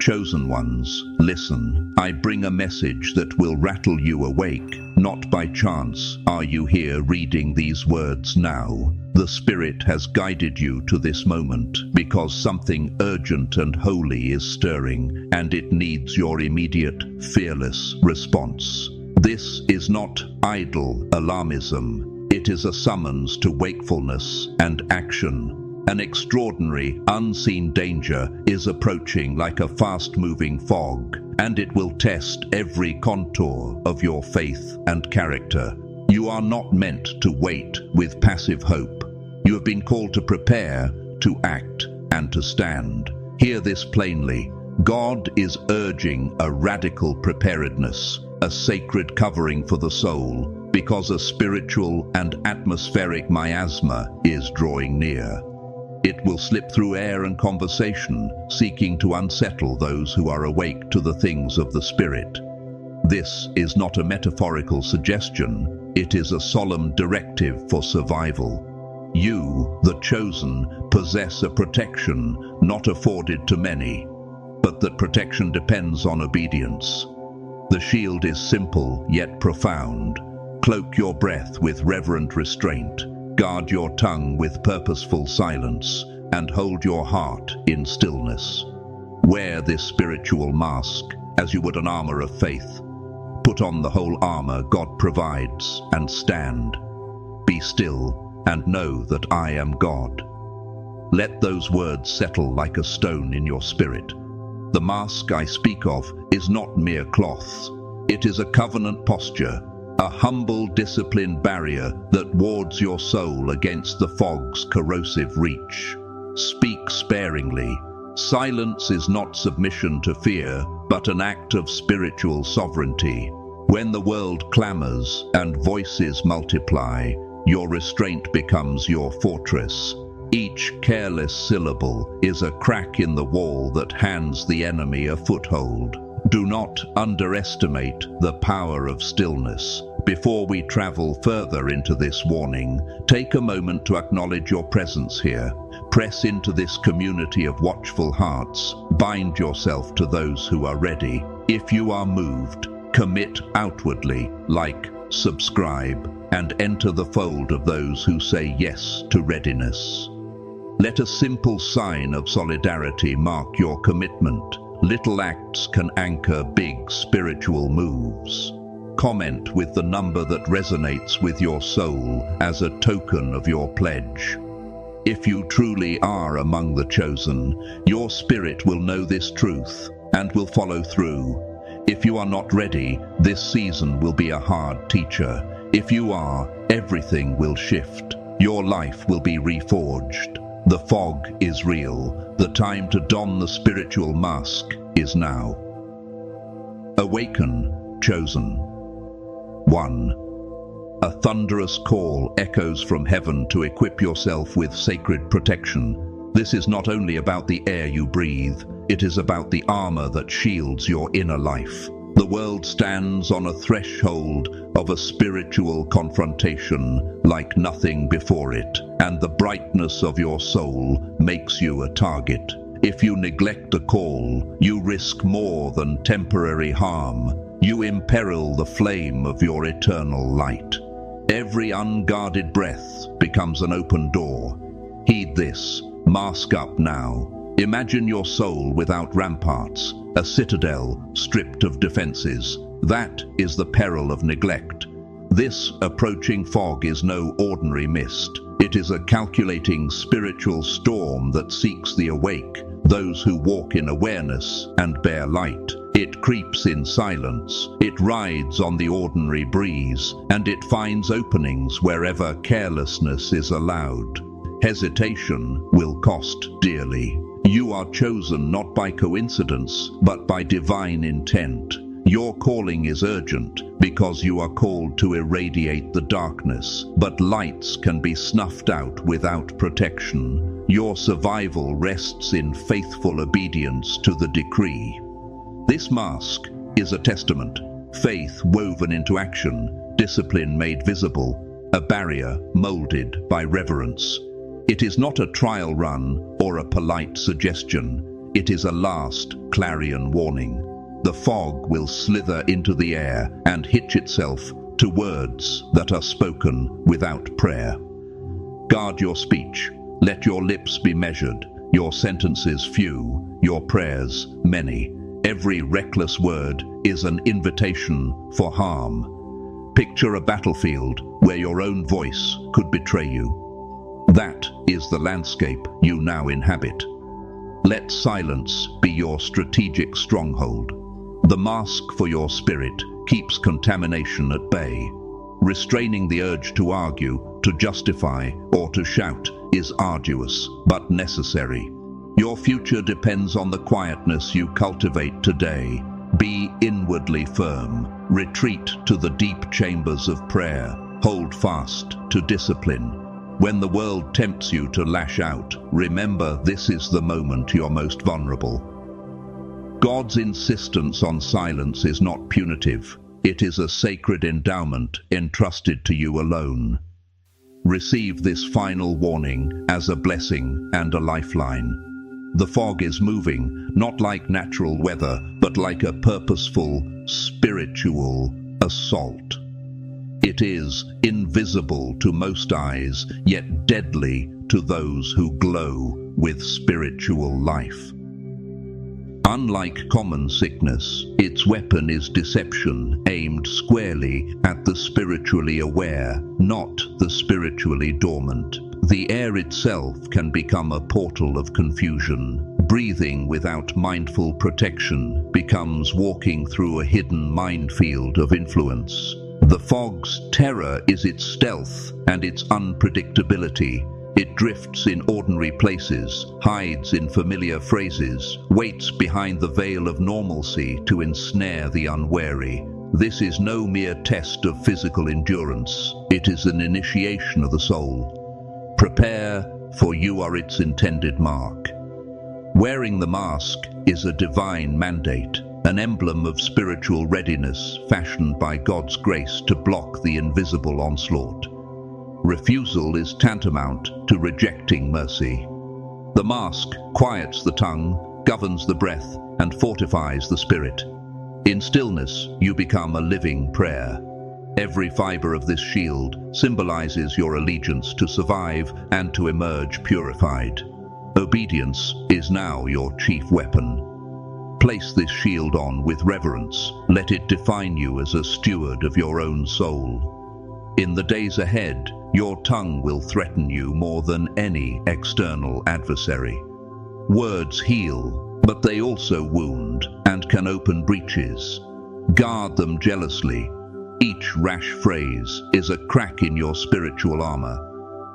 Chosen ones, listen. I bring a message that will rattle you awake, not by chance. Are you here reading these words now? The Spirit has guided you to this moment because something urgent and holy is stirring, and it needs your immediate, fearless response. This is not idle alarmism. It is a summons to wakefulness and action. An extraordinary, unseen danger is approaching like a fast-moving fog, and it will test every contour of your faith and character. You are not meant to wait with passive hope. You have been called to prepare, to act, and to stand. Hear this plainly. God is urging a radical preparedness, a sacred covering for the soul, because a spiritual and atmospheric miasma is drawing near. It will slip through air and conversation, seeking to unsettle those who are awake to the things of the Spirit. This is not a metaphorical suggestion, it is a solemn directive for survival. You, the chosen, possess a protection not afforded to many, but that protection depends on obedience. The shield is simple yet profound. Cloak your breath with reverent restraint. Guard your tongue with purposeful silence, and hold your heart in stillness. Wear this spiritual mask as you would an armor of faith. Put on the whole armor God provides and stand. Be still and know that I am God. Let those words settle like a stone in your spirit. The mask I speak of is not mere cloths. It is a covenant posture, a humble, disciplined barrier that wards your soul against the fog's corrosive reach. Speak sparingly. Silence is not submission to fear, but an act of spiritual sovereignty. When the world clamors and voices multiply, your restraint becomes your fortress. Each careless syllable is a crack in the wall that hands the enemy a foothold. Do not underestimate the power of stillness. Before we travel further into this warning, take a moment to acknowledge your presence here. Press into this community of watchful hearts. Bind yourself to those who are ready. If you are moved, commit outwardly, like, subscribe, and enter the fold of those who say yes to readiness. Let a simple sign of solidarity mark your commitment. Little acts can anchor big spiritual moves. Comment with the number that resonates with your soul as a token of your pledge. If you truly are among the chosen, your spirit will know this truth and will follow through. If you are not ready, this season will be a hard teacher. If you are, everything will shift. Your life will be reforged. The fog is real. The time to don the spiritual mask is now. Awaken, chosen. 1. A thunderous call echoes from heaven to equip yourself with sacred protection. This is not only about the air you breathe, it is about the armor that shields your inner life. The world stands on a threshold of a spiritual confrontation like nothing before it, and the brightness of your soul makes you a target. If you neglect the call, you risk more than temporary harm. You imperil the flame of your eternal light. Every unguarded breath becomes an open door. Heed this. Mask up now. Imagine your soul without ramparts, a citadel stripped of defenses. That is the peril of neglect. This approaching fog is no ordinary mist. It is a calculating spiritual storm that seeks the awake, those who walk in awareness and bear light. It creeps in silence, it rides on the ordinary breeze, and it finds openings wherever carelessness is allowed. Hesitation will cost dearly. You are chosen not by coincidence, but by divine intent. Your calling is urgent because you are called to irradiate the darkness, but lights can be snuffed out without protection. Your survival rests in faithful obedience to the decree. This mask is a testament, faith woven into action, discipline made visible, a barrier molded by reverence. It is not a trial run or a polite suggestion. It is a last clarion warning. The fog will slither into the air and hitch itself to words that are spoken without prayer. Guard your speech. Let your lips be measured, your sentences few, your prayers many. Every reckless word is an invitation for harm. Picture a battlefield where your own voice could betray you. That is the landscape you now inhabit. Let silence be your strategic stronghold. The mask for your spirit keeps contamination at bay. Restraining the urge to argue, to justify, or to shout is arduous but necessary. Your future depends on the quietness you cultivate today. Be inwardly firm. Retreat to the deep chambers of prayer. Hold fast to discipline. When the world tempts you to lash out, remember this is the moment you're most vulnerable. God's insistence on silence is not punitive. It is a sacred endowment entrusted to you alone. Receive this final warning as a blessing and a lifeline. The fog is moving, not like natural weather, but like a purposeful, spiritual assault. It is invisible to most eyes, yet deadly to those who glow with spiritual life. Unlike common sickness, its weapon is deception, aimed squarely at the spiritually aware, not the spiritually dormant. The air itself can become a portal of confusion. Breathing without mindful protection becomes walking through a hidden minefield of influence. The fog's terror is its stealth and its unpredictability. It drifts in ordinary places, hides in familiar phrases, waits behind the veil of normalcy to ensnare the unwary. This is no mere test of physical endurance. It is an initiation of the soul. Prepare, for you are its intended mark. Wearing the mask is a divine mandate, an emblem of spiritual readiness fashioned by God's grace to block the invisible onslaught. Refusal is tantamount to rejecting mercy. The mask quiets the tongue, governs the breath, and fortifies the spirit. In stillness, you become a living prayer. Every fiber of this shield symbolizes your allegiance to survive and to emerge purified. Obedience is now your chief weapon. Place this shield on with reverence. Let it define you as a steward of your own soul. In the days ahead, your tongue will threaten you more than any external adversary. Words heal, but they also wound and can open breaches. Guard them jealously. Each rash phrase is a crack in your spiritual armor.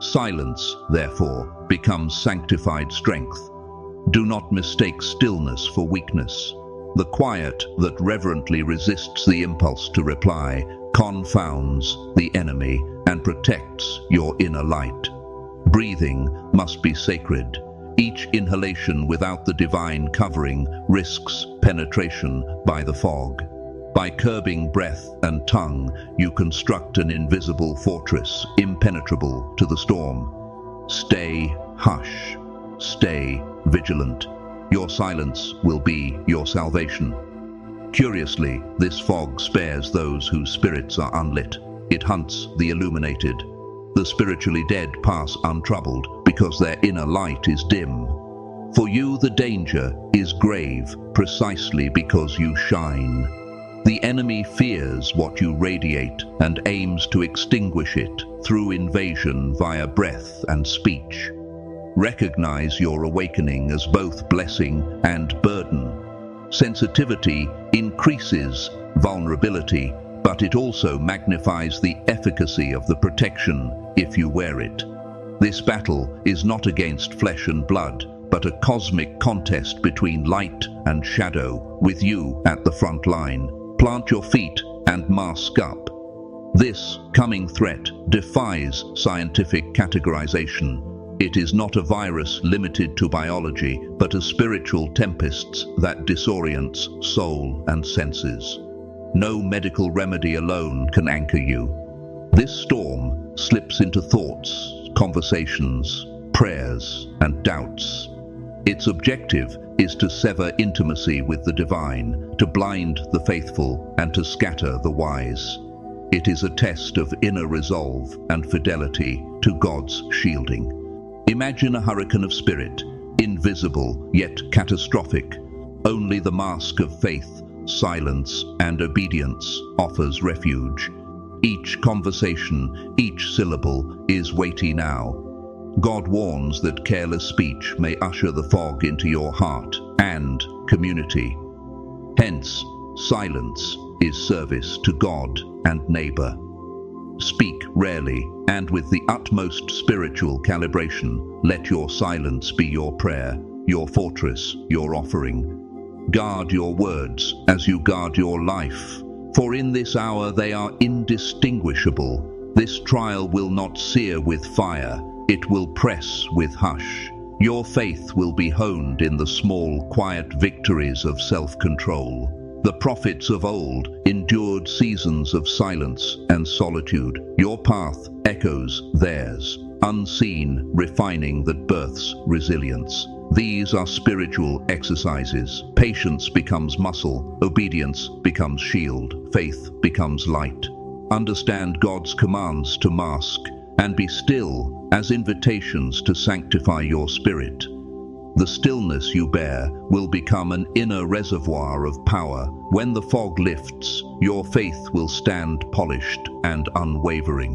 Silence, therefore, becomes sanctified strength. Do not mistake stillness for weakness. The quiet that reverently resists the impulse to reply confounds the enemy and protects your inner light. Breathing must be sacred. Each inhalation without the divine covering risks penetration by the fog. By curbing breath and tongue, you construct an invisible fortress, impenetrable to the storm. Stay hush. Stay vigilant. Your silence will be your salvation. Curiously, this fog spares those whose spirits are unlit. It hunts the illuminated. The spiritually dead pass untroubled because their inner light is dim. For you, the danger is grave precisely because you shine. The enemy fears what you radiate and aims to extinguish it through invasion via breath and speech. Recognize your awakening as both blessing and burden. Sensitivity increases vulnerability, but it also magnifies the efficacy of the protection if you wear it. This battle is not against flesh and blood, but a cosmic contest between light and shadow, with you at the front line. Plant your feet and mask up. This coming threat defies scientific categorization. It is not a virus limited to biology, but a spiritual tempest that disorients soul and senses. No medical remedy alone can anchor you. This storm slips into thoughts, conversations, prayers, and doubts. Its objective is to sever intimacy with the divine, to blind the faithful, and to scatter the wise. It is a test of inner resolve and fidelity to God's shielding. Imagine a hurricane of spirit, invisible yet catastrophic. Only the mask of faith, silence, and obedience offers refuge. Each conversation, each syllable is weighty now. God warns that careless speech may usher the fog into your heart and community. Hence, silence is service to God and neighbor. Speak rarely, and with the utmost spiritual calibration. Let your silence be your prayer, your fortress, your offering. Guard your words as you guard your life, for in this hour they are indistinguishable. This trial will not sear with fire, it will press with hush. Your faith will be honed in the small, quiet victories of self-control. The prophets of old endured seasons of silence and solitude. Your path echoes theirs, unseen, refining that births resilience. These are spiritual exercises. Patience becomes muscle, obedience becomes shield, faith becomes light. Understand God's commands to mask and be still as invitations to sanctify your spirit. The stillness you bear will become an inner reservoir of power. When the fog lifts, your faith will stand polished and unwavering.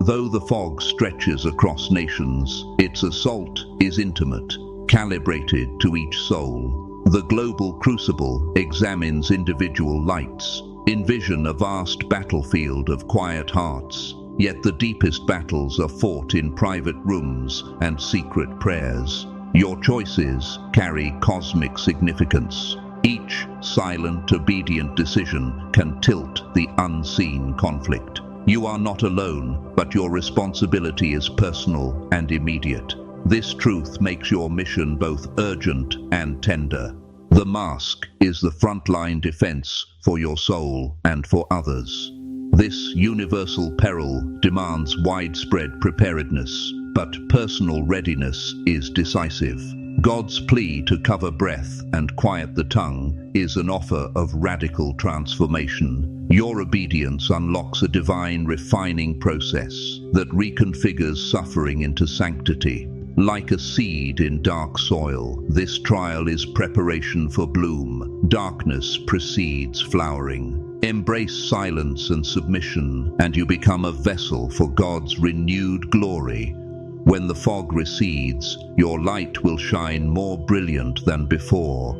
Though the fog stretches across nations, its assault is intimate, calibrated to each soul. The global crucible examines individual lights. Envision a vast battlefield of quiet hearts, yet the deepest battles are fought in private rooms and secret prayers. Your choices carry cosmic significance. Each silent, obedient decision can tilt the unseen conflict. You are not alone, but your responsibility is personal and immediate. This truth makes your mission both urgent and tender. The mask is the frontline defense for your soul and for others. This universal peril demands widespread preparedness, but personal readiness is decisive. God's plea to cover breath and quiet the tongue is an offer of radical transformation. Your obedience unlocks a divine refining process that reconfigures suffering into sanctity. Like a seed in dark soil, this trial is preparation for bloom. Darkness precedes flowering. Embrace silence and submission, and you become a vessel for God's renewed glory. When the fog recedes, your light will shine more brilliant than before.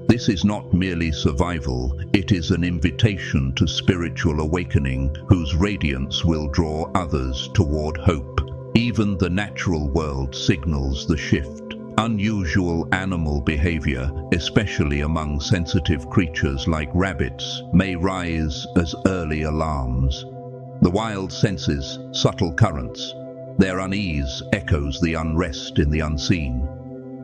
This is not merely survival, it is an invitation to spiritual awakening whose radiance will draw others toward hope. Even the natural world signals the shift. Unusual animal behavior, especially among sensitive creatures like rabbits, may rise as early alarms. The wild senses subtle currents. Their unease echoes the unrest in the unseen.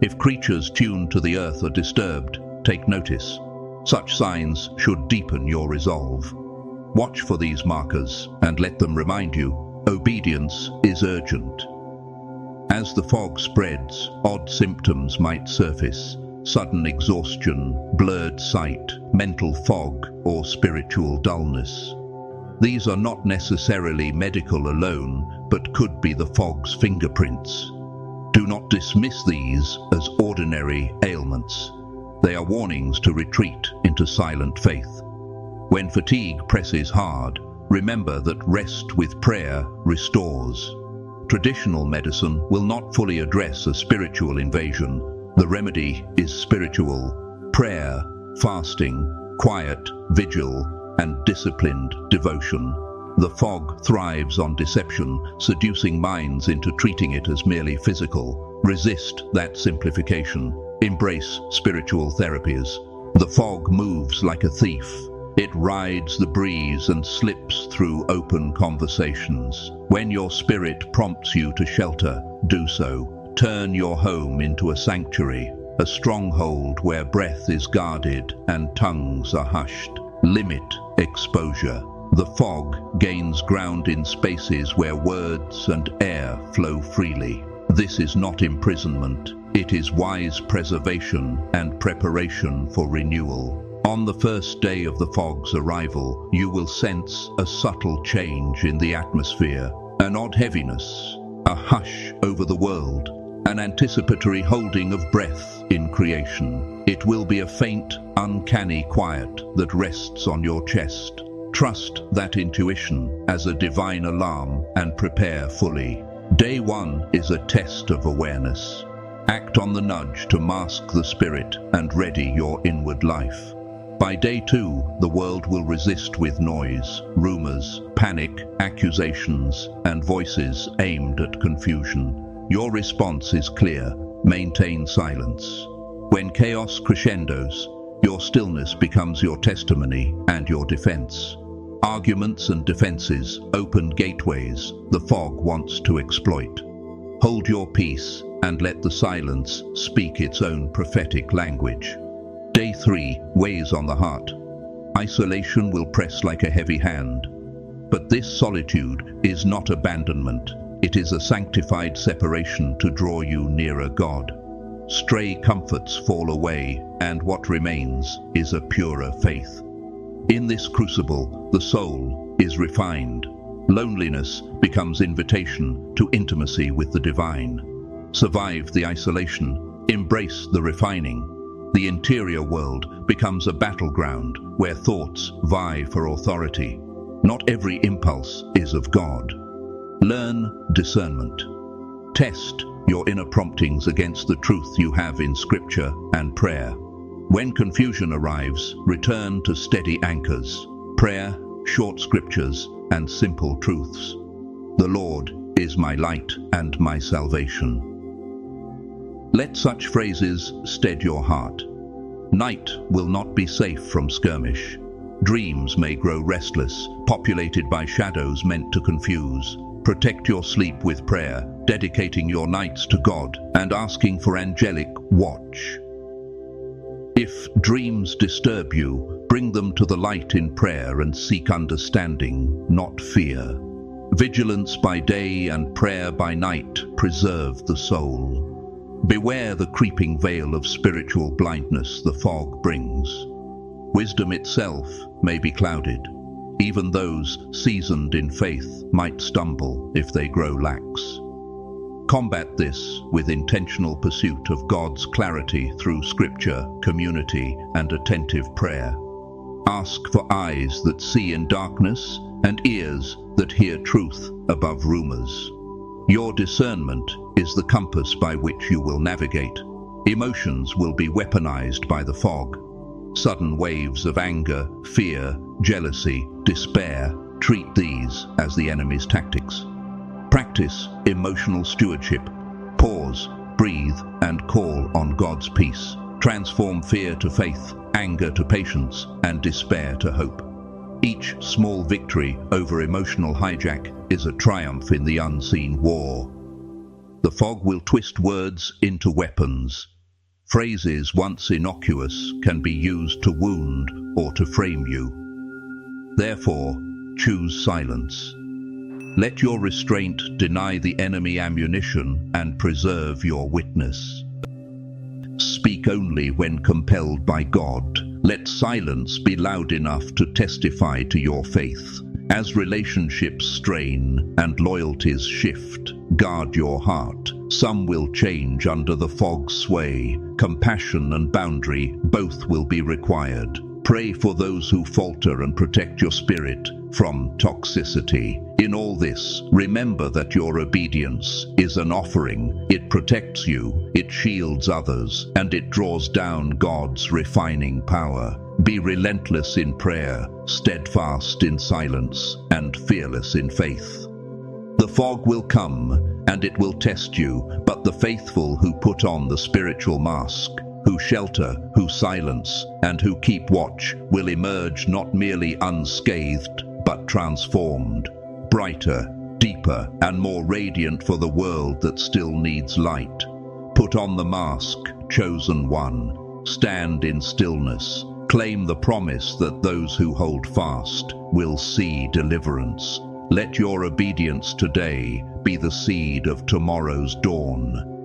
If creatures tuned to the earth are disturbed, take notice. Such signs should deepen your resolve. Watch for these markers and let them remind you obedience is urgent. As the fog spreads, odd symptoms might surface: sudden exhaustion, blurred sight, mental fog, or spiritual dullness. These are not necessarily medical alone, but could be the fog's fingerprints. Do not dismiss these as ordinary ailments. They are warnings to retreat into silent faith. When fatigue presses hard, remember that rest with prayer restores. Traditional medicine will not fully address a spiritual invasion. The remedy is spiritual. Prayer, fasting, quiet, vigil, and disciplined devotion. The fog thrives on deception, seducing minds into treating it as merely physical. Resist that simplification. Embrace spiritual therapies. The fog moves like a thief. It rides the breeze and slips through open conversations. When your spirit prompts you to shelter, do so. Turn your home into a sanctuary, a stronghold where breath is guarded and tongues are hushed. Limit exposure. The fog gains ground in spaces where words and air flow freely. This is not imprisonment. It is wise preservation and preparation for renewal. On the first day of the fog's arrival, you will sense a subtle change in the atmosphere, an odd heaviness, a hush over the world, an anticipatory holding of breath in creation. It will be a faint, uncanny quiet that rests on your chest. Trust that intuition as a divine alarm and prepare fully. Day 1 is a test of awareness. Act on the nudge to mask the spirit and ready your inward life. By day 2, the world will resist with noise, rumors, panic, accusations, and voices aimed at confusion. Your response is clear: maintain silence. When chaos crescendos, your stillness becomes your testimony and your defense. Arguments and defenses open gateways the fog wants to exploit. Hold your peace and let the silence speak its own prophetic language. Day 3 weighs on the heart. Isolation will press like a heavy hand. But this solitude is not abandonment. It is a sanctified separation to draw you nearer God. Stray comforts fall away, and what remains is a purer faith. In this crucible, the soul is refined. Loneliness becomes invitation to intimacy with the divine. Survive the isolation, embrace the refining. The interior world becomes a battleground where thoughts vie for authority. Not every impulse is of God. Learn discernment. Test your inner promptings against the truth you have in Scripture and prayer. When confusion arrives, return to steady anchors: prayer, short scriptures, and simple truths. The Lord is my light and my salvation. Let such phrases steady your heart. Night will not be safe from skirmish. Dreams may grow restless, populated by shadows meant to confuse. Protect your sleep with prayer, dedicating your nights to God and asking for angelic watch. If dreams disturb you, bring them to the light in prayer and seek understanding, not fear. Vigilance by day and prayer by night preserve the soul. Beware the creeping veil of spiritual blindness the fog brings. Wisdom itself may be clouded. Even those seasoned in faith might stumble if they grow lax. Combat this with intentional pursuit of God's clarity through Scripture, community, and attentive prayer. Ask for eyes that see in darkness and ears that hear truth above rumors. Your discernment is the compass by which you will navigate. Emotions will be weaponized by the fog. Sudden waves of anger, fear, jealousy, despair, treat these as the enemy's tactics. Practice emotional stewardship. Pause, breathe, and call on God's peace. Transform fear to faith, anger to patience, and despair to hope. Each small victory over emotional hijack is a triumph in the unseen war. The fog will twist words into weapons. Phrases once innocuous can be used to wound or to frame you. Therefore, choose silence. Let your restraint deny the enemy ammunition and preserve your witness. Speak only when compelled by God. Let silence be loud enough to testify to your faith. As relationships strain and loyalties shift, guard your heart. Some will change under the fog's sway. Compassion and boundary, both will be required. Pray for those who falter and protect your spirit from toxicity. In all this, remember that your obedience is an offering. It protects you, it shields others, and it draws down God's refining power. Be relentless in prayer, steadfast in silence, and fearless in faith. The fog will come, and it will test you, but the faithful who put on the spiritual mask, who shelter, who silence, and who keep watch, will emerge not merely unscathed, but transformed, brighter, deeper, and more radiant for the world that still needs light. Put on the mask, chosen one. Stand in stillness. Claim the promise that those who hold fast will see deliverance. Let your obedience today be the seed of tomorrow's dawn.